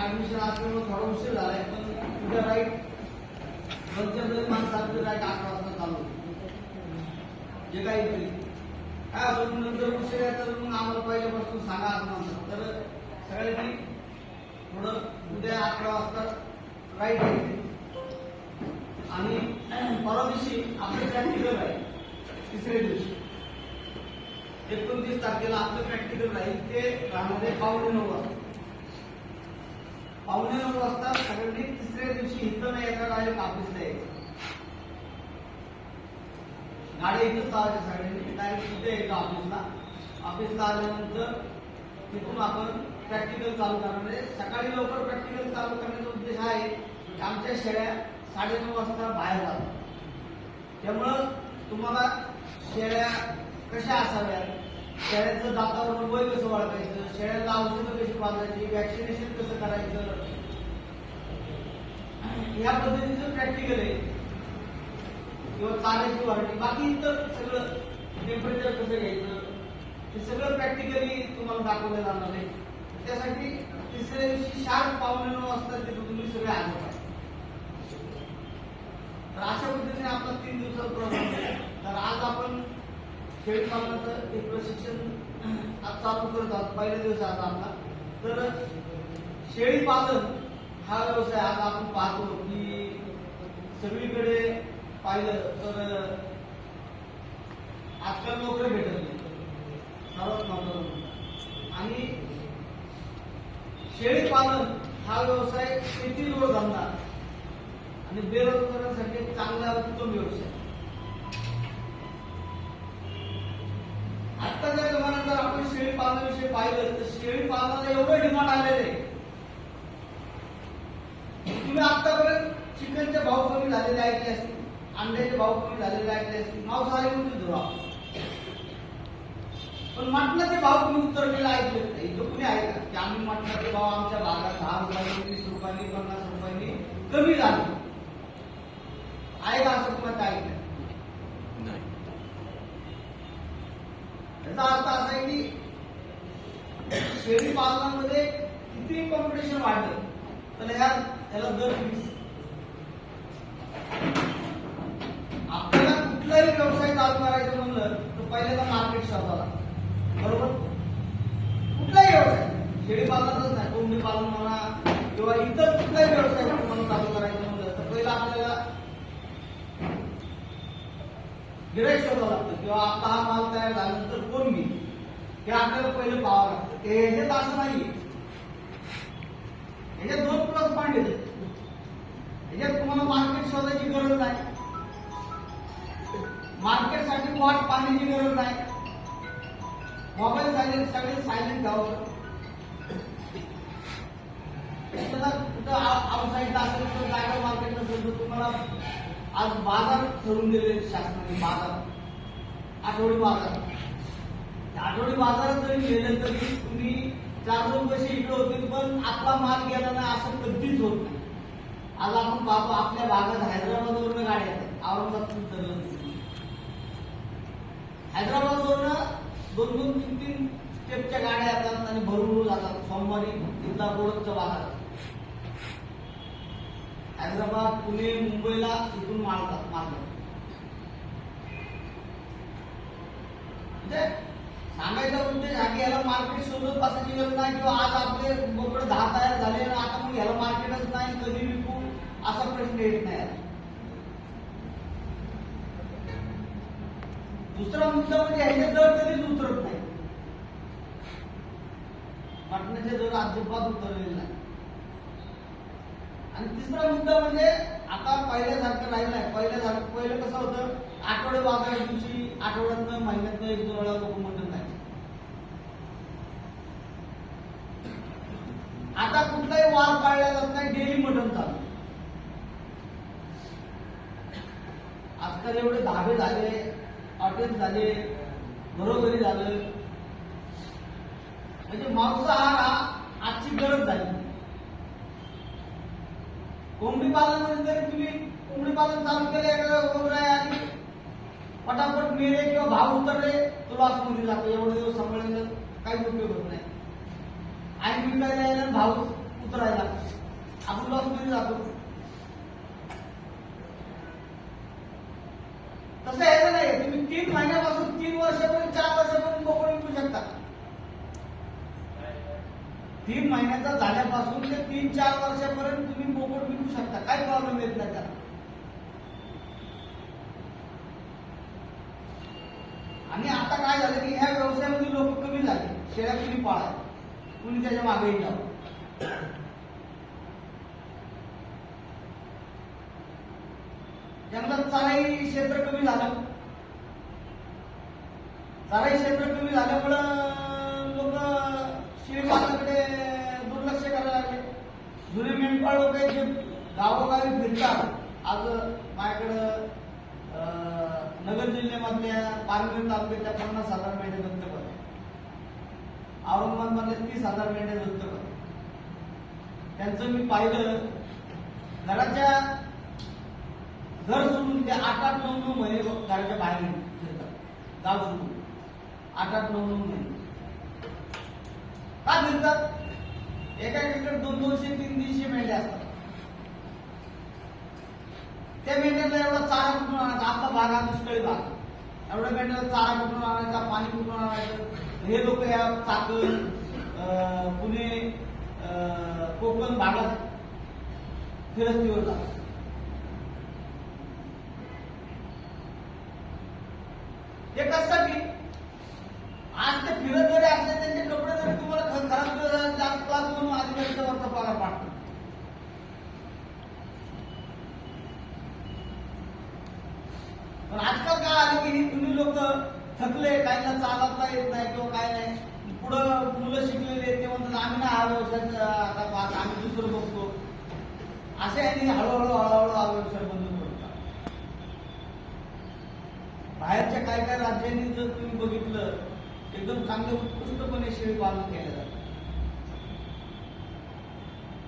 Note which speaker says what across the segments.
Speaker 1: Admission असल्यामुळे थोडा उशीर झालाय, पण उद्या राईट दोनच्या माणसाचं राईट 8 वाजता चालू होतं. जे काही तरी काय असं नंतर उशीर आहे तर मग आम्हाला पहिल्यापासून सांगा असं म्हणतात. तर सगळ्यांनी थोडं उद्या 11 वाजता राईट आहे. आणि परवा दिवशी आपलं प्रॅक्टिकल आहे. तिसऱ्या दिवशी 29 तारखेला आपलं प्रॅक्टिकल राहील. ते राहणार आहे 8:45 वाजता. 8:45 वाजता सगळ्यांनी तिसऱ्या दिवशी इथं नाही येणार, डायरेक्ट ऑफिसला यायचं. गाडी इथंच लावायच्या सगळ्यांनी, डायरेक्ट इथे यायचं ऑफिसला. ऑफिसला आल्यानंतर तिथून आपण प्रॅक्टिकल चालू करणार आहे. सकाळी लवकर प्रॅक्टिकल चालू करण्याचा उद्देश आहे की आमच्या शेळ्या 9:30 वाजता बाहेर जातात. त्यामुळं तुम्हाला शेळ्या कशा असाव्यात, शेळ्यांचं दातावर वय कसं ओळखायचं, शेळ्यांना औषधं कशी बांधायची, वॅक्सिनेशन कसं करायचं, या पद्धतीचं प्रॅक्टिकल आहे. किंवा चाऱ्याची वाढणी, बाकी इतर सगळं टेम्परेचर कसं घ्यायचं हे सगळं प्रॅक्टिकली तुम्हाला दाखवलं जाणार आहे. त्यासाठी तिसऱ्या दिवशी शार्प 8:45 वाजता तिथं तुम्ही सगळे आले पाहिजे. तर अशा पद्धतीने आपला 3 दिवसाचा प्रोग्राम आहे. तर आज आपण शेळी पालनाचं एक प्रशिक्षण आज चालू करत आहोत. पहिल्या दिवस आज आपला. तर शेळी पालन हा व्यवसाय आज आपण पाहतो की सगळीकडे पाहिलं तर आजकाल नोकरी भेटत नाही, सर्वात महत्त्वाचं. आणि शेळी पालन हा व्यवसाय शेतीजोड धंदा आणि बेरोजगारांसाठी एक चांगला उत्तम व्यवसाय. आत्ताच्या जमान्यात जर आपण शेळी पालनाविषयी पाहिलं तर शेळी पालनाला एवढं डिमांड आलेलं आहे. तुम्ही आतापर्यंत चिकनचे भाव कमी झालेले ऐकले असतील, अंड्याचे भाव कमी झालेले ऐकले असतील, मांसाहारी म्हणून धुरा, पण मटणाचे भाव कमी उतरलेले ऐकले नाही. इथं कुणी आहे का की आम्ही मटणाचे भाव आमच्या भागात 10 रुपयांनी, 20 रुपयांनी, 50 रुपयांनी कमी झाले आहे का? असं तुम्हाला काय ऐकलं? याचा अर्थ असा आहे की शेळी पालनामध्ये किती कॉम्पिटिशन वाढलं तर याला दर फिक्स. आपल्याला कुठलाही व्यवसाय चालू करायचं म्हणलं तर पहिल्यांदा मार्केट शोधावा, बरोबर? कुठलाही व्यवसाय, शेळी पालनातच नाही, कोंबडी पालन म्हणा किंवा इतर कुठलाही व्यवसाय म्हणून चालू करायचं म्हणलं तर पहिला आपल्याला गिराईक शोधावं लागतं किंवा आपला हा माल तयार झाल्यानंतर कोण घेईल हे आपल्याला पहिलं पाहावं लागतं. ह्याच्यात असं नाही, ह्याच्यात 2 प्लस पॉईंट येतात. ह्याच्यात तुम्हाला मार्केट शोधायची गरज नाही, मार्केटसाठी वाट पाहण्याची गरज नाही, मोबाईल सायलेंट, सगळे सायलेंट ठेवावं. कुठं आउटसाईडला असेल तर जागा मार्केट नसेल तर तुम्हाला आज बाजार ठरवून दिले शासनाने, बाजार, आठवडी बाजार. आठवडी बाजारात जरी गेलं तरी तुम्ही 4-2 पैसे इकडे होतील पण आपला माल गेला नाही असं कधीच होत नाही. आज आपण पाहतो आपल्या भागात हैदराबादवरून गाड्या येतात, औरंगाबाद उतरलं, हैदराबादवरून 2-2, 3-3 स्टेपच्या गाड्या येतात आणि भरून जातात. सोमवारी तिथला बोर्डचा बाजार, हैदराबाद, पुणे, मुंबईला इथून मारतात. म्हणजे सांगायचा उद्देश हा की याला मार्केट शोधत बसायची गरज नाही किंवा आज आपले बोकडे 10 तयार झाले आणि आता मग याला मार्केटच नाही, कधी विकू असा प्रश्न येत नाही. दुसरा मुद्दा म्हणजे ह्याचे दर कधीच उतरत नाही, मटणाचे दर अजिबात उतरलेले नाही. आणि तिसरा मुद्दा म्हणजे आता पहिल्यासारखं राहिलं नाही. पहिलं कसं होतं, आठवडे बाजार दिवशी, आठवड्यातनं, महिन्यातनं 1-2 वेळा लोक मटण खायचे. आता कुठलाही वार पाळला जात नाही, डेली मटण चालू. आजकाल एवढे धाबे झाले, हॉटेल झाले, घरोघरी झालं, म्हणजे मांसाहार हा आजची गरज झाली. कोंबडी पालनामध्ये जरी तुम्ही कोंबडी पालन चालू केले, एखादा आणि पटापट मेले किंवा भाव उतरले तो लॉस मध्ये जातो. एवढे दिवस सांभाळण्याचा काही उपयोग होत नाही. आणि विकायला यायला भाव उतरायला, आपण लॉस मध्ये जातो. तसं यायचं नाही. तुम्ही 3 महिन्यापासून 3 वर्षापर्यंत 4 वर्षापर्यंत बोकड विकू शकता. 3 महिन्याचा झाल्यापासून ते 3-4 वर्षापर्यंत तुम्ही बोकड विकू शकता. काय प्रॉब्लेम येत नाही त्याला. आणि आता काय झालं की ह्या व्यवसायामध्ये लोक कमी झाले. शेळ्या कुणी पाळाय, कुणी त्याच्या मागेही जावं. जंगलात चाराई क्षेत्र कमी झालं. चाराई क्षेत्र कमी झाल्यामुळं लोक शेळी पालनाकडे दुर्लक्ष करायला लागले. जुने मेंढपाळ लोक जे गावोगावी फिरतात, आज माझ्याकडं नगर जिल्ह्यामधल्या पारनेर तालुक्यातल्या 50,000 मेंढ्या दत्तक होत्या. औरंगाबाद मधल्या 30,000 मेंढ्या दत्तक होत्या. त्यांचं मी पाहिलं, घराच्या घर सोडून ते 8-9 महिने घराच्या बाहेर फिरतात. गाव सोडून 8-9 महिने का फिरतात? एकाकडे 200-300 मेंढ्या असतात. त्या मेंढ्याला एवढा चारा कुठून आणायचा? आपला भाग हा दुष्काळी भाग. एवढ्या मेंढ्याला चारा कुठून आणायचा, पाणी कुठून आणायचं? हे लोक या चाकण, पुणे, कोकण भागात फिरस्तीवर जातात. हे कशासाठी? आज ते फिरत जरी असले, त्यांचे कपडे जरी तुम्हाला खराब जास्त क्लास म्हणून अधिकारीचा वरचा पगार पाडतो. पण आजकाल काय आलं की तुम्ही लोक थकले, काहींना चालवता येत नाही किंवा काय नाही, पुढं मुलं शिकलेले ते म्हणतात आम्ही ना हा व्यवसाय आता पाहत, आम्ही दुसरं बघतो. असे यांनी हळूहळू हा व्यवसाय बंद करतात. बाहेरच्या काय काय राज्यांनी जर तुम्ही बघितलं, एकदम चांगले उत्कृष्टपणे शेळी पालन केलं जातं.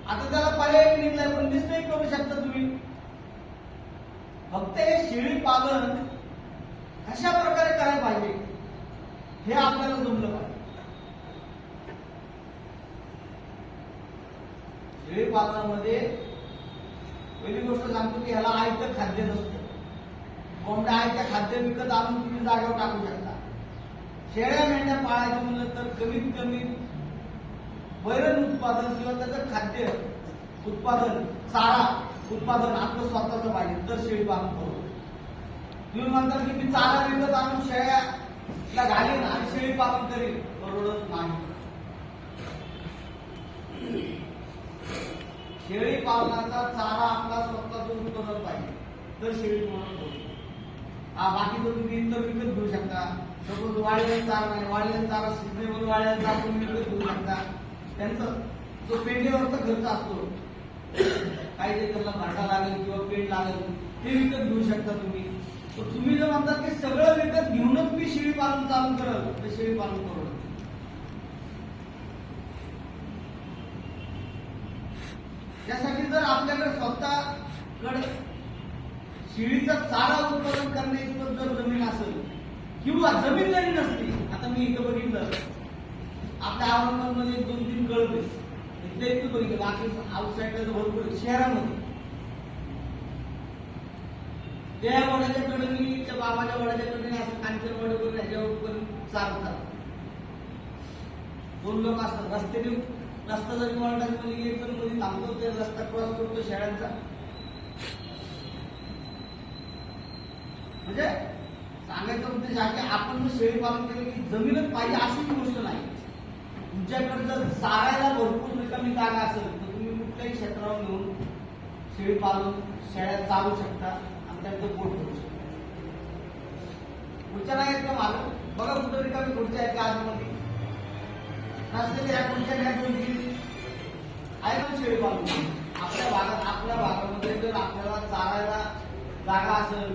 Speaker 1: आता त्याला पर्याय निघलाय, पण निश्चय करू शकता तुम्ही. फक्त हे शेळी पालन कशा प्रकारे करायला पाहिजे हे आपल्याला जमलं पाहिजे. शेळी पालनामध्ये पहिली गोष्ट सांगतो की ह्याला आयतं खाद्य नसतं. कोंबड्या आयत्या खाद्य विकत आणून तुम्ही जागेवर टाकू शकता. शेळ्या मेंढ्या पाळायचं म्हणलं तर कमीत कमी वैरण उत्पादन किंवा त्याचं खाद्य उत्पादन, चारा उत्पादन आपलं स्वतःच पाहिजे, तर शेळी पालन करू. तुम्ही म्हणतात की मी चारा विकत आणून शेळ्याला घालीन आणि शेळी पालन करीन, परवडत नाही. शेळी पालनाचा चारा आपला स्वतःच उत्पादन पाहिजे, तर शेळी पालन करू. बाकीचं तुम्ही इतर विकत घेऊ शकता. सपोज वाळलेला चारा नाही, वाळलेला चारा सिजनेबल वाळलेला चारा तुम्ही विकत घेऊ शकता. त्यांचा जो पेंडीवरचा खर्च असतो, काही जे त्याला भाटा लागेल किंवा पेंड लागेल, ते विकत घेऊ शकता तुम्ही. तर तुम्ही जर म्हणतात की सगळं विकत घेऊनच मी शेळी पालन चालू करल, तर शेळी पालन करू. त्यासाठी जर आपल्याकडे स्वतःकडे शेळीचा चारा उत्पादन करण्याची जर जमीन असेल किंवा जमीन जरी नसली, आता मी इथं बघितलं आपल्या औरंगाबादमध्ये 2-3 कळप इथले इथं बघितलं, बाकी आउटसाईडला भरपूर शहरामध्ये त्या वड्याच्या कडेने, त्या बाबाच्या वड्याच्या कडेने असं कांचन वडे करून ह्याच्यावर पण चालतात. 2 लोक असतात रस्त्याने. रस्ता जरी वळणात एक तर मध्ये थांबतो, ते रस्ता क्रॉस करतो शेळ्यांचा. म्हणजे सांगायचा उद्देश आहे की आपण जर शेळी पालन केलं की जमीनच पाहिजे अशी गोष्ट नाही. तुमच्याकडे जर चारायला भरपूर रिकामी जागा असेल तर तुम्ही कुठल्याही क्षेत्रावर घेऊन शेळी पालन, शेळ्या चालू शकता आणि त्यांचं पोट करू शकता. पुढच्या नाही का मालक बघा कुठं रिकामी पुढच्या आहेत का आतमध्ये नसलेले या पुढच्या ह्या 2-3 आहे ना शेळी पालन. आपल्या भागामध्ये जर आपल्याला चारायला जागा असेल,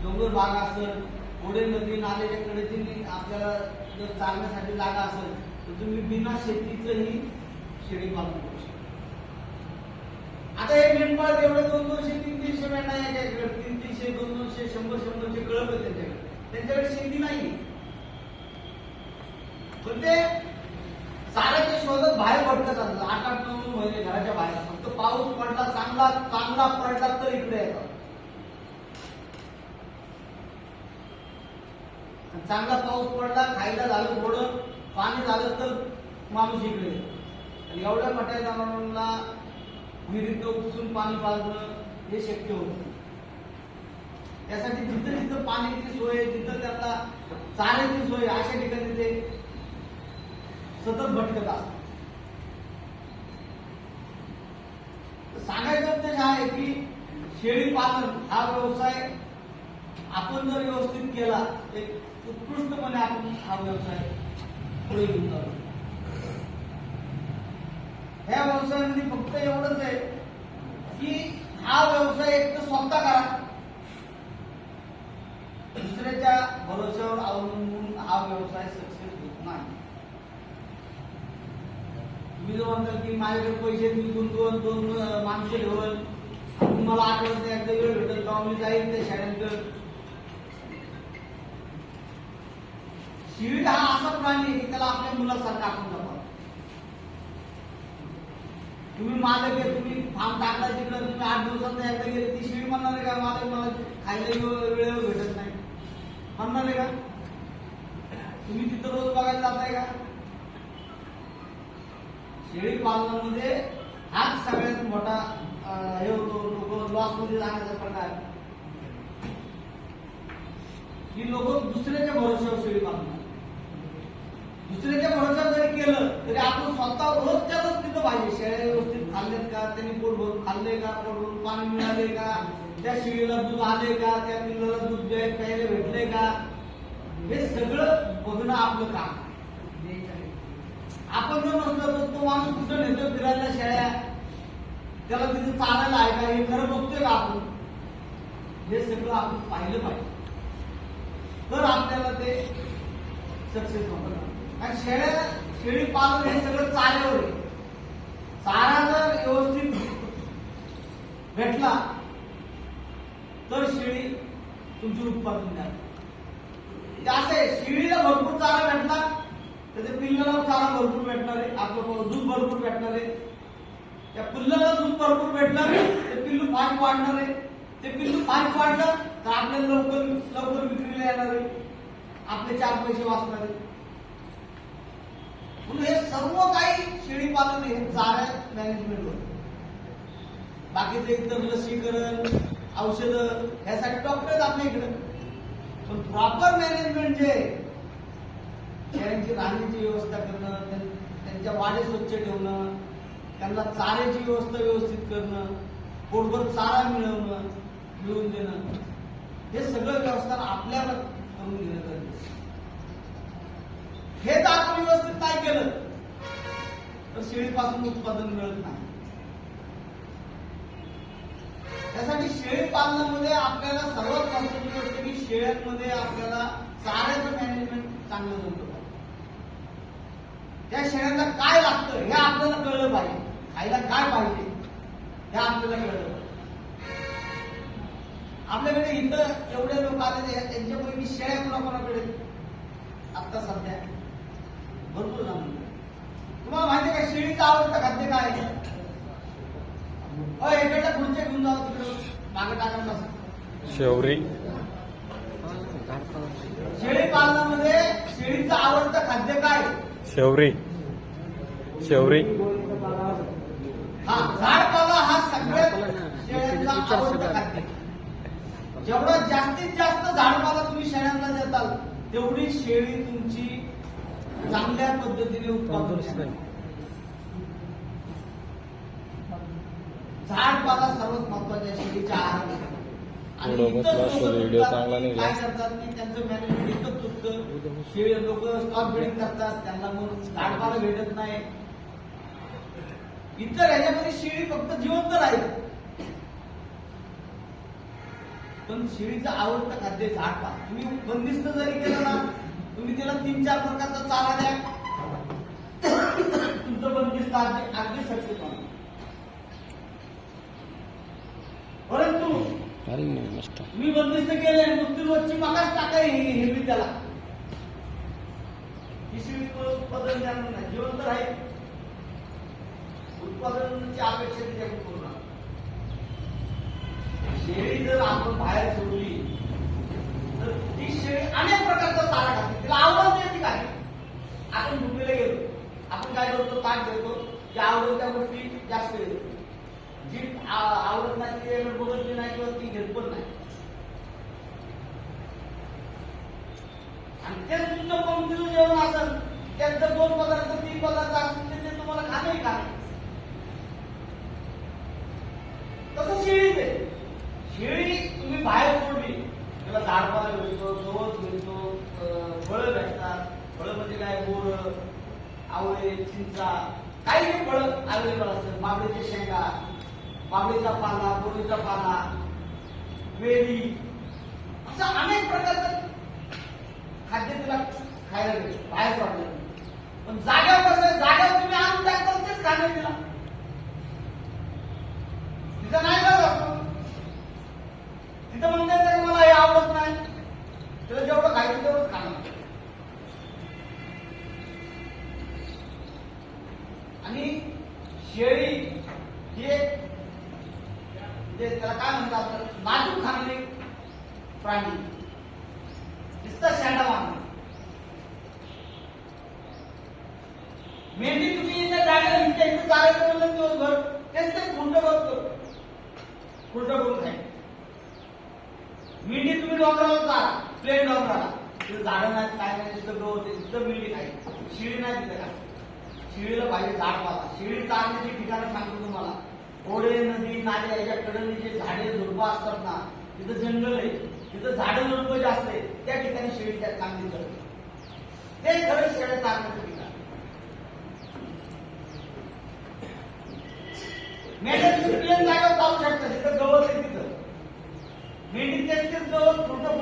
Speaker 1: डोंगर भाग असेल, ओढे नदी नाल्याच्या कडेची आपल्याला जर चालण्यासाठी जागा असेल तर तुम्ही बिना शेतीचंही शेळी पालन करू शकता. आता हे मेंढपाळ एवढे 200-300 मेंढ्या याच्याकडे 300, 200, 100 कळप आहे त्यांच्याकडे शेती नाही. पण ते चाऱ्याच्या शोधात नुसतं बाहेर भटकत असतात 8-9 महिने घराच्या बाहेर. फक्त पाऊस पडला चांगला चांगला पडला तर इकडे येतात. चांगला पाऊस पडला खायला झालं थोडं पाणी झालं तर माणूस इकडे येतो. आणि एवढ्या मोठ्या जनावरांना विहिरीत उपसून पाणी पाजणं हे शक्य होत नाही. त्यासाठी जिथं जिथं पाण्याची सोय जिथं त्यांना चाऱ्याची सोय अशा ठिकाणी ते सतत भटकत असतात. सांगायचा उद्देश हा आहे की शेळी पालन हा व्यवसाय आपण जर व्यवस्थित केला एक उत्कृष्टपणे आपण हा व्यवसाय पुढे घेऊन जाऊ. ह्या व्यवसायामध्ये फक्त एवढंच आहे की हा व्यवसाय एक तर स्वतः करा, दुसऱ्याच्या भरोश्यावर अवलंबून हा व्यवसाय सक्सेस होत नाही. तुम्ही जो म्हणता की माझ्याकडे पैसे मी दोन माणसं ठेवल, तुम्हाला आठवत एकदा वेळ भेटल तेव्हा मी जाईल त्या शाळेकडे. शिळी हा असा प्राणी आहे की त्याला आपल्या मुलासारखा आपण जपा. तुम्ही मालक आहे, तुम्ही फार्म टाकला तिकडे, तुम्ही 8 दिवसात एकदा गेले, ती शिळी म्हणणार आहे का मला खायला वेळेवर भेटत नाही म्हणणार आहे का? तुम्ही तिथं रोज बघायला जाताय का? शेळी पालनामध्ये हाच सगळ्यात मोठा हे होतो. लोक लॉस मध्ये जाण्याचा प्रकार की लोक दुसऱ्याच्या भरोश्यावर शेळी पालणार. दुसऱ्याच्या भरोश्यावर जरी केलं तरी आपण स्वतः रोजच्याच तिथं पाहिजे. शेळ्या व्यवस्थित खाल्लेत का, त्यांनी पोट भरून खाल्ले का, पोट भरून पाणी मिळाले का, त्या शेळीला दूध आले का, त्या पिल्लाला दूध प्यायला भेटले का, हे सगळं बघणं आपलं काम. आपण जर नसलो तर तो माणूस कुठं नेतो फिरायला शेळ्या, त्याला तिथे चालायला आहे का हे खरं बघतोय का आपण, हे सगळं आपण पाहिलं पाहिजे तर आपल्याला ते सक्सेस होतं. कारण शेळी पालन हे सगळं चाऱ्यावर आहे. चारा जर व्यवस्थित भेटला तर शेळी तुमची उत्पादन द्या. असं आहे शेळीला भरपूर चारा भेटला तर त्या पिल्लाला चारा भरपूर भेटणार आहे, आपलं दूध भरपूर भेटणार आहे. त्या पिल्लाला दूध भरपूर भेटणार आहे, ते पिल्लू फास्ट वाढणार आहे. ते पिल्लू फास्ट वाढलं तर आपल्याला लवकर विक्रीला येणार आहे, आपले 4 पैसे वाचणार आहे. म्हणून हे सर्व काही शेळी पालन हे चारा मॅनेजमेंट होतं. बाकीचे इतर लसीकरण औषधं ह्यासाठी डॉक्टर आहेत आपल्या इकडे, पण प्रॉपर मॅनेजमेंट जे शेळ्यांची राहण्याची व्यवस्था करणं, त्यांच्या वाडे स्वच्छ ठेवणं, त्यांना चाऱ्याची व्यवस्था व्यवस्थित करणं, पोटभर चारा मिळवून देणं, हे सगळं व्यवस्था आपल्याला करून घेणं गरजेचं. हे जर आपण व्यवस्थित नाही केलं तर शेळीपासून उत्पादन मिळत नाही. त्यासाठी शेळी पालनामध्ये आपल्याला सर्वात महत्त्वाची गोष्ट की शेळ्यांमध्ये आपल्याला चाऱ्याचं मॅनेजमेंट चांगलं जमलं पाहिजे. त्या शेळ्यांना काय लागतं हे आपल्याला कळलं पाहिजे, खायला काय पाहिजे हे आपल्याला कळलं पाहिजे. आपल्याकडे इथं एवढे लोक आले त्यांच्यापैकी शेळ्या कोणाकोणाकडे आता सध्या भरपूर जण. तुम्हाला माहिती आहे का शेळीचं आवडतं खाद्य काय आहे? इकडल्या खुर्च्या घेऊन जावं तिकडे मागे टाकायला बसा.
Speaker 2: शेवरी.
Speaker 1: शेळी पालनामध्ये शेळीचं आवडतं खाद्य काय?
Speaker 2: शेवरी. शेवरी
Speaker 1: हा झाडपाला हा सगळ्यात शेळ्यांचा आवडतं खाद्य. जेवढं जास्तीत जास्त झाडपाला तुम्ही शेळ्यांना देताल तेवढी शेळी तुमची चांगल्या पद्धतीने उत्पादन. झाडपाला सर्वात महत्वाच्या शेळीच्या आहार. आणि
Speaker 2: व्हिडिओ चांगला नाही
Speaker 1: काय करतात की त्यांचं मॅनेजमेंट इतकं चुकतं. शेळी लोक स्टॉक ब्रीडिंग करतात, त्यांना मग झाडपाला भेटत नाही. इतर ह्याच्यामध्ये शेळी फक्त जिवंत राहील, पण शेळीचं आवडतं खाद्य झाडपाला. तुम्ही बंदिस्त जरी केलं ना, तुम्ही त्याला 3-4 प्रकारचा चारा द्या, तुमचं बंदिस्त अगदी सक्सेस होणार. परंतु मी बंदिस्त केले नुसती रोजची मागास टाकाय हे मी त्याला ही शेळी उत्पादन देणार नाही, जिवंत राहील. उत्पादनाची अपेक्षा त्याच्याकडून करू नका. शेळी जर आपण बाहेर सोडली तर ती शेळी अनेक प्रकारचा चारा खाते, तिला आवडत येते काय. आपण मुंबईला गेलो, आपण काय करतो, ताट देतो, जे आवडत त्या गोष्टी जास्त देतो, जी आवडत नाही ती बघत नाही किंवा ती घेत पण नाही. आणि तेच तुमचं पंक्तीचं जेवण असेल, त्यात जर 2 पदार्थ 3 पदार्थ असतील ते तुम्हाला खाणे का. तसं शेळीच आहे. शेळी तुम्ही बाहेर सोडली, त्याला झाडपाला भेटतो, गवत भेटतो, फळं भेटतात. फळं म्हणजे काय, बोर, आवळे, चिंचा, काही फळं अवेलेबल असतात. माबळीचे शेंगा, माबळीचा पाला, बोरीचा पाला, वेली, असं अनेक प्रकारचं खाद्य तिला खायला भेटतं बाहेर सोडलं. पण जाग्यावर कसं, जाग्यावर तुम्ही आणून टाकता तेच खाणे तिला, तिथं नाही करत असतो. तिथं म्हणतात मला हे आवडत नाही, तिला जेवढं खायचं तेवढंच खाणं. आणि शेळी हे त्याला काय म्हणतात, नाजूक खाणारे प्राणी, नुसतं शेंडा मारणे. मेंढी तुम्ही त्या जागेला इथे चालायचं म्हणलं दिवसभर तेच खुंट करतो, खुंट करून खाय. मेंढी तुम्ही डोंगरावर चाला, प्लेन डोंगराला, तिथं झाडं नाही, काय नाही, नुसतं गवत आहे, तिथं मेंढी खाय. शिळी नाही तिथं काय. शिळीला पाहिजे झाडपाला. शिळी चालण्याची ठिकाणं सांगतो तुम्हाला, ओढे, नदी, नाले याच्या कडेने जे झाडे झुडपं असतात ना, तिथं जंगल आहे, तिथं झाडं झुडपं जास्त आहे, त्या ठिकाणी शेळी त्या चांगली चालते. ते खरं शेळ्या चालण्याचं ठिकाण. मेंढ्या तुम्ही प्लेन जागेवर चालू शकता, तिथं गवत आहे, तिथं मेंढी तेच गवत फुटं.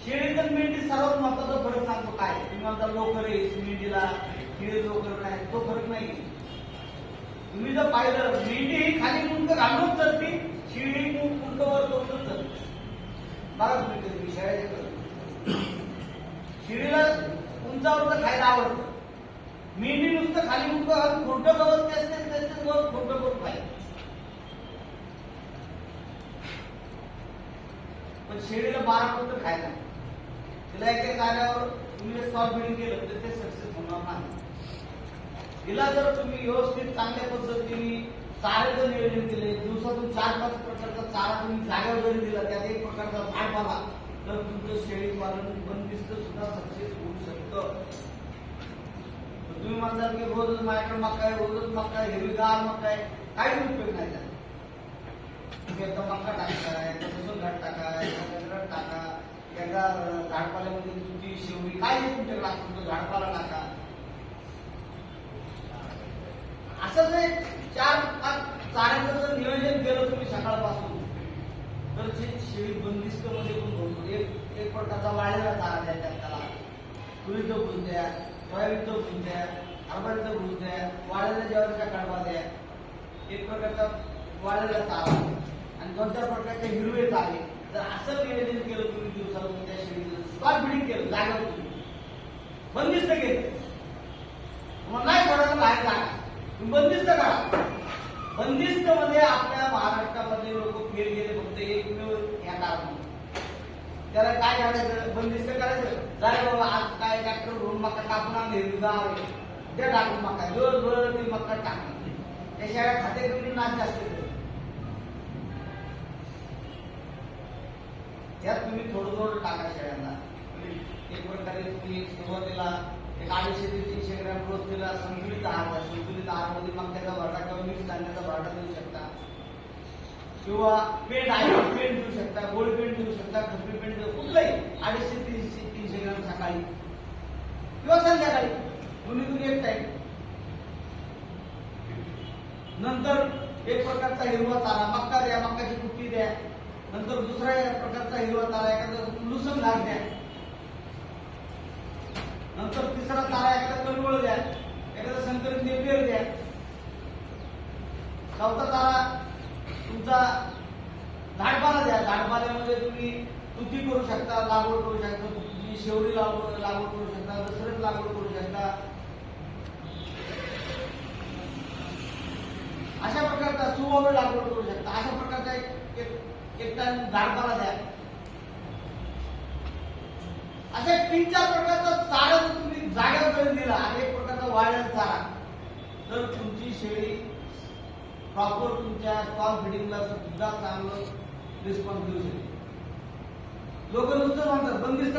Speaker 1: शेळी तर मेंढी सर्वात महत्वाचा फरक सांगतो काय. तुम्ही म्हणता लोकर आहे मेंढीला, शेळी लोकर नाही, तो फरक नाही. तुम्ही जर पाहिलं, मेंढी ही खाली मुंड घालून चलती, शेळी मुंड वर करून चलते. बघा तुम्ही कधी शेळ्याचे शेळीला उंचावरचं खायला आवडतं. मेंढी नुसतं खाली मुंड घालून खोटं गवत तेच गवत खोटं करून खायचं. पण शेळीला 12 पत्र खायला, तिला एका कार्यावर तुम्ही स्टॉल बिल्डिंग केलं तर ते सक्सेस होणार नाही. तिला जर तुम्ही व्यवस्थित चांगल्या पद्धतीने चाऱ्याचं नियोजन केले, दिवसातून 4-5 प्रकारचा चारा तुम्ही जागेवर जरी दिला, त्यात एक प्रकारचा झाड पाला, तर तुमचं शेळी पालन बंदिस्त सुद्धा सक्सेस होऊ शकतं. तुम्ही म्हणताल की रोजच माझ्याकडे मका आहे, रोजच मका आहे, हिरवीगार मका आहे, काही उपयोग नाही त्याला. तुम्ही एकदा मका टाकाय, लसूण घाट टाका, गंगड टाका, एकदा झाडपाल्यामध्ये तुमची शेवडी काय तुमच्याकडे असतो झाडपाला टाका. असं जर 4-5 चाऱ्याचं जर नियोजन केलं तुम्ही सकाळपासून, तर शेळी बंदिस्त मध्ये पण होतो. एक प्रकारचा वाळलेला चारा द्या, त्याला तुरीचं भूस द्या, सोयाबीनचं भूस द्या, हरभऱ्याचं भूस द्या, वाळलेल्या ज्वारीचा कडबा द्या, एक प्रकारचा वाळलेला चारा आणि 2-4 प्रकारचे हिरवे चारे. जर असं नियोजन केलं तुम्ही दिवसाला, त्या शेळीचं स्टॉक बिल्डिंग केलं, जागेवर तुम्ही बंदिस्त केलं, तुम्हाला नाही सोडायला बाहेर जागा, तुम्ही बंदिस्त करा. बंदिस्त मध्ये आपल्या महाराष्ट्रामध्ये लोक फेल गेले फक्त एकमेव या कारणामुळे. त्याला काय करायचं, बंदिस्त करायचं. जाय बाबा आज काय ट्रॅक्टर घेऊन मका टाकून आणले, हिरवीगार त्या टाकून मका दिवसभर ती मका टाकली, त्या शेळ्या खाते कमी नाच जास्त करतो. त्यात तुम्ही थोडं टाका शेळ्यांना. एक प्रकारे तुम्ही सुरुवातीला 250 ते 300 ग्रॅम रोज तिला संतुलित आहार द्या. संतुलित आहारमध्ये मक्याचा भरडा किंवा मिक्स धान्याचा भरडा देऊ शकता, किंवा पेंट आहे पेंट देऊ शकता, गोड पेंट देऊ शकता, खपरी पेंट देऊ, कुठलंही 250 ते 300 ग्रॅम सकाळी किंवा संध्याकाळी तुम्ही एक टाइम. नंतर एक प्रकारचा हिरवा चारा मक्का द्या, मक्काची कुट्टी द्या. नंतर दुसरा प्रकारचा हिरवा चारा एखादा लुसण घास द्या. नंतर तिसरा चारा एखादा कळवळ द्या, एखादा संकरित नेपियर द्या. चौथा चारा तुमचा झाडपाला द्या. झाडपाल्यामध्ये तुम्ही तुती करू शकता, लागवड करू शकता, तुम्ही शेवडी लागवड करू शकता, दसरथ लागवड करू शकता. मोबाईल लागवड करू शकता. अशा प्रकारचा एक टन झाडपाला द्या. असे 3-4 प्रकारचा चारा जर तुम्ही जागेवर दिला आणि एक प्रकारचा वाळलेला चारा, तर तुमची शेळी प्रॉपर तुमच्या स्टॉल फिडिंगला सुद्धा चांगलं रिस्पॉन्स देऊ शकते. लोक नुसतं म्हणतात बंदिस्त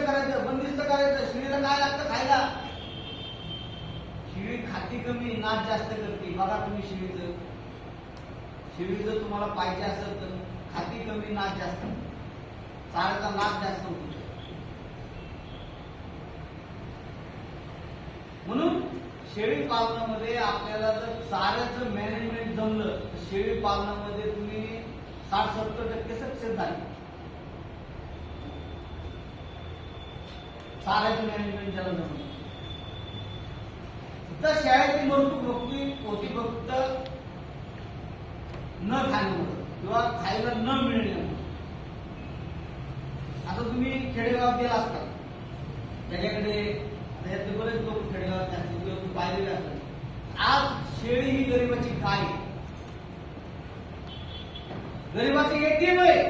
Speaker 1: करायचं. शेळीला काय लागतं खायला? शेळी खाती कमी, नाच जास्त करते. बघा तुम्ही शेळी जर तुम्हाला पाहिजे असेल तर खाती कमी, नाच जास्त, चाऱ्याचा नाच जास्त होतो. म्हणून शेळी पालनामध्ये आपल्याला जर चाऱ्याचं मॅनेजमेंट जमलं तर शेळी पालनामध्ये तुम्ही 60-70% सक्सेस झाले. चाऱ्याचं मॅनेजमेंट ज्याला जमलं तर शेळ्याची मृत्यू होती फक्त न खाण्यामुळे किंवा खायला न मिळण्यामुळे. आता तुम्ही खेडेगावात गेला असता, त्याच्याकडे यातले बरेच लोक खेडेगावात असतील किंवा तुम्ही पाहिलेले असतात. आज शेळी ही गरिबाची काय आहे, गरिबाची एटीएम आहे.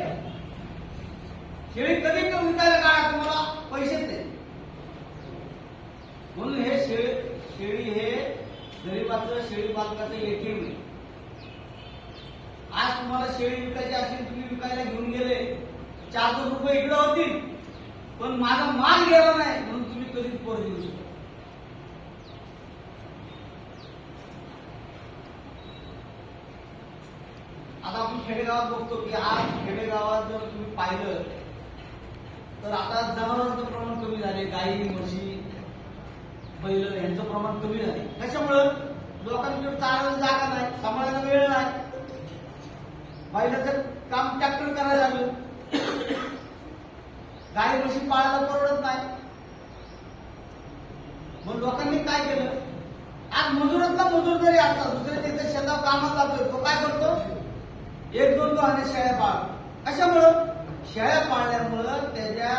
Speaker 1: शेळी कधी विकायला काढा तुम्हाला पैसेच नाही. म्हणून हे शेळी हे गरिबाचं, शेळी पालकाचं एटीएम आहे. आज तुम्हाला शेळी विकायची असेल, तुम्ही विकायला घेऊन गेले, 400 रुपये इकडे होतील, पण माझा माल गेला नाही म्हणून तुम्ही कधीच पोर देऊ शकता. आता आपण खेडेगावात बघतो की आज खेडेगावात जर तुम्ही पाहिलं तर आता जनावरांचं प्रमाण कमी झाले. गाई, म्हशी, बैल यांचं प्रमाण कमी झाले. कशामुळं? लोकांकडे चारायला जागा नाही, सांभाळायला वेळ नाही, बैलाचं काम ट्रॅक्टर करायला लागलं, गाई म्हशी पाळायला परवडत नाही. मग लोकांनी काय केलं? आज मजुरातला मजूर जरी असतात, दुसऱ्या तिथे शेतात कामात जातोय, तो काय करतो? 1-2 आणि शेळ्या पाळ. कशामुळं? शेळ्या पाळल्यामुळं त्याच्या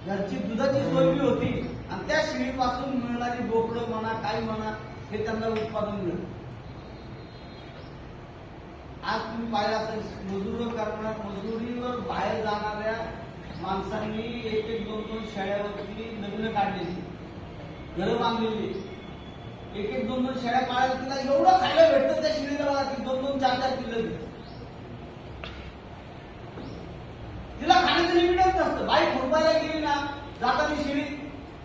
Speaker 1: घरची दुधाची सोय बी होती आणि त्या शेळीपासून मिळणारी बोकडं म्हणा, काही म्हणा, हे त्यांना उत्पादन मिळतं. आज तुम्ही पाहिलं असेल मजुरीवर बाहेर जाणाऱ्या माणसांनी 1-2 शेळ्यावरती लग्न काढलेली, घरं बांधलेली, 1-2 शेळ्या पाळायला तिला एवढं खायला भेटतं त्या शेळीला बघा की 2-2, 4-4 किलो तिला खाण्याचं लिमिटच नसतं. बाई खुरपायला गेली ना, जाताना शेळी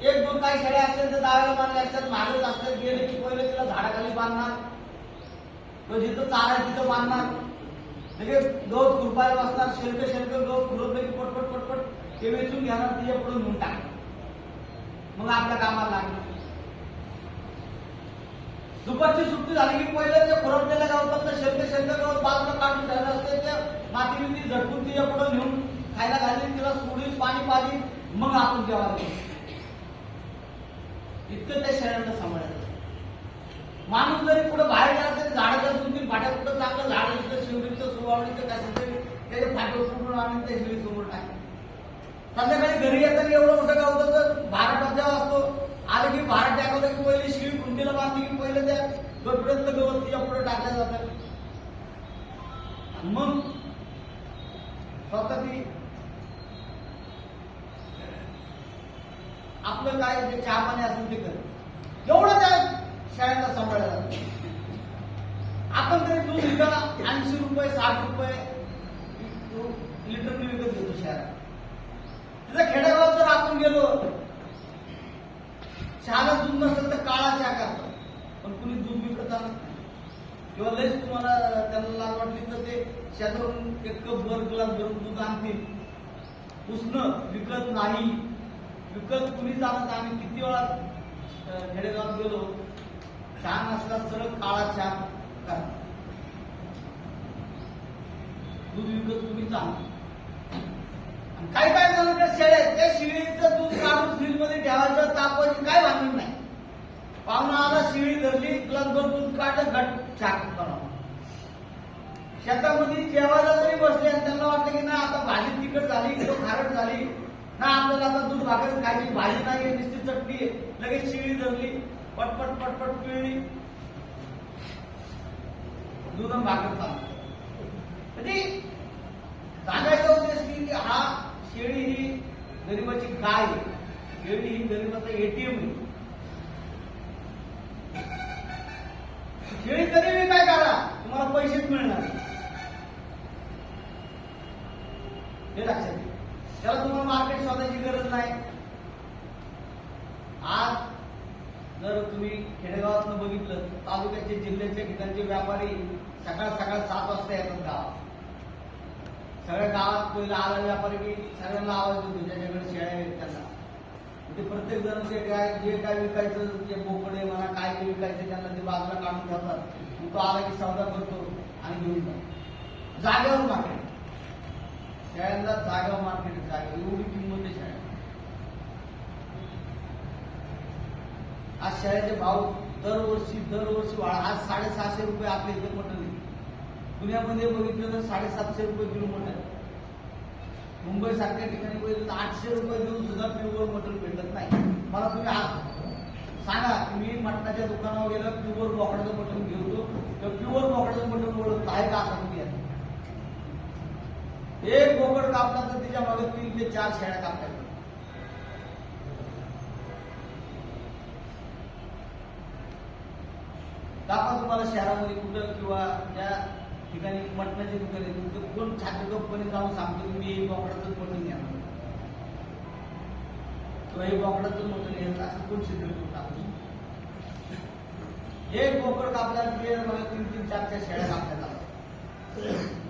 Speaker 1: 1-2 काही शेळ्या असतील तर दाव्याला बांधल्या असतात, मागच असतात. गेले की पहिले तिला झाडाखाली बांधणार, जिथं चारा तिथं बांधणार, लगेच गवत खुरपायला बसणार, शेल्क गवत खुरपलं की पटपट ते वेचून घेणार, तिच्या पुढे नेऊन टाकणार, मग आपल्या कामाला लागणार. दुपारची सुट्टी झाली की पहिले ते खुरपलेल्या गवतात शेल्क गवत बाजूला काढून ठेवलं असते, त्या मातीमध्ये झटकून तिच्या पुढे नेऊन खायला घाली, तिला सोडील, पाणी पाजी, मग आपण जेवायला इतकं त्या शेळ्यांना सांभाळायचं. माणूस जरी पुढे बाहेर गेला तरी झाडाच्या 2-3 फाट्या कुठं चांगलं झाड असतं, शिवडीचं, सुवावडीचं, काय तरी त्याच्या फाट्यावर सोडून आणून त्या शेळी समोर टाकतात. संध्याकाळी घरी येताना एवढं मोठं गावतं भारत जेव्हा असतो, आलं की भारत टाकवलं की पहिले शिळी खुंटीला बांधली की पहिले त्या गटपुड्यातलं गवत तिच्या पुढे टाकलं जातं. मग स्वतः ती आपलं काय जे चहा पाणी असेल ते कर, एवढं त्या शेळ्यांना सांभाळायला लागतं. आपण तरी दूध विका 80 रुपये 60 रुपये लिटरने विकत घेतो शहरात. तिथं खेडेगावात जर आपण गेलो, चहाला दूध नसेल तर काळा चहा करतात, पण कुणी दूध विकत आणत नाही. किंवा लयच तुम्हाला त्यांना लाज वाटली तर ते शेतावरून 1 कप वर ग्लास भरून दूध आणतील. उष्ण विकत नाही, विकत कुणी जाणत. आम्ही किती वेळा खेडेगावात गेलो, चहा नसला सरळ काळा चहा करतात, दूध विकत कुणी जाणत. काय जण त्या शेळ्या, त्या शेळीचं दूध काढून फ्रीज मध्ये ठेवायचं, तापवायची काय भांडण नाही. पाहुणा आला, शेळी धरली, ग्लासभर दूध काढलं, घट चहा बनवा. शेतामध्ये जेवायला जरी बसले आणि त्यांना वाटलं की ना आता भाजी तिखट झाली किंवा खारट झाली ना, आपल्याला आता दूध भाकर खायची, भाजी नाही, नुसती चटणी आहे, लगेच शेळी धरली, पटपट पिळली, दूध आणि भाकर चालू. म्हणजे सांगायचा उद्देश की हा शेळी ही गरिबाची गाय आहे. शेळी ही गरिबाचा एटीएम आहे. शेळी कधी मी काय करा तुम्हाला पैसेच मिळणार नाही. हे लक्षात घ्या. त्याला तुम्हाला मार्केट शोधायची गरज नाही. आज जर तुम्ही खेडेगावातनं बघितलं तर तालुक्याचे जिल्ह्याच्या ठिकाणचे व्यापारी सकाळ सकाळ 7 वाजता येतात गावात. सगळ्या गावात पहिला आला व्यापारी की सगळ्यांना आवाज देतो ज्याच्याकडे शेळ्या आहेत त्यांना. ते प्रत्येक जण जे काय विकायचं जे बोकडे म्हणा काय ते विकायचं त्यांना ते बाजूला काढून ठेवतात. तो आला की सौदा करतो आणि घेऊन जातो. जागेवर मार्केट. शेळ्यांना जागेवर मार्केट जागे एवढी किंमत आहे शेळ्या. आज शेळ्याचे भाव दरवर्षी आज 650 रुपये आपल्या इथे मटण आहे. पुण्यामध्ये बघितलं तर 750 रुपये किलो मटण आहे. मुंबई सारख्या ठिकाणी बघितलं तर 800 रुपये देऊन सुद्धा प्युअर मटण भेटत नाही. मला तुम्ही आज सांगा की मी मटणाच्या दुकानावर गेलं प्युअर बोकडाचं मटण घेतो तर प्युअर बोकडाचं मटण ओळखत आहे का असं तुम्ही एक बोकड कापला तर त्याच्या मागे 3 ते 4 शेळ्या कापल्या. दाखवा तुम्हाला शहरामध्ये कुठं किंवा ज्या ठिकाणी मटणाचे दुकान आहे तिथे कोण छाती कंपनी जाऊन सांगतो की मी बोकडाचं मटण घ्या किंवा हे बोकडाचं मटण घ्यायचं असं कोण सिद्ध करून टाकू. एक बोकड कापल्या तिथे मला 3 ते 4 शेळ्या कापल्या जातात.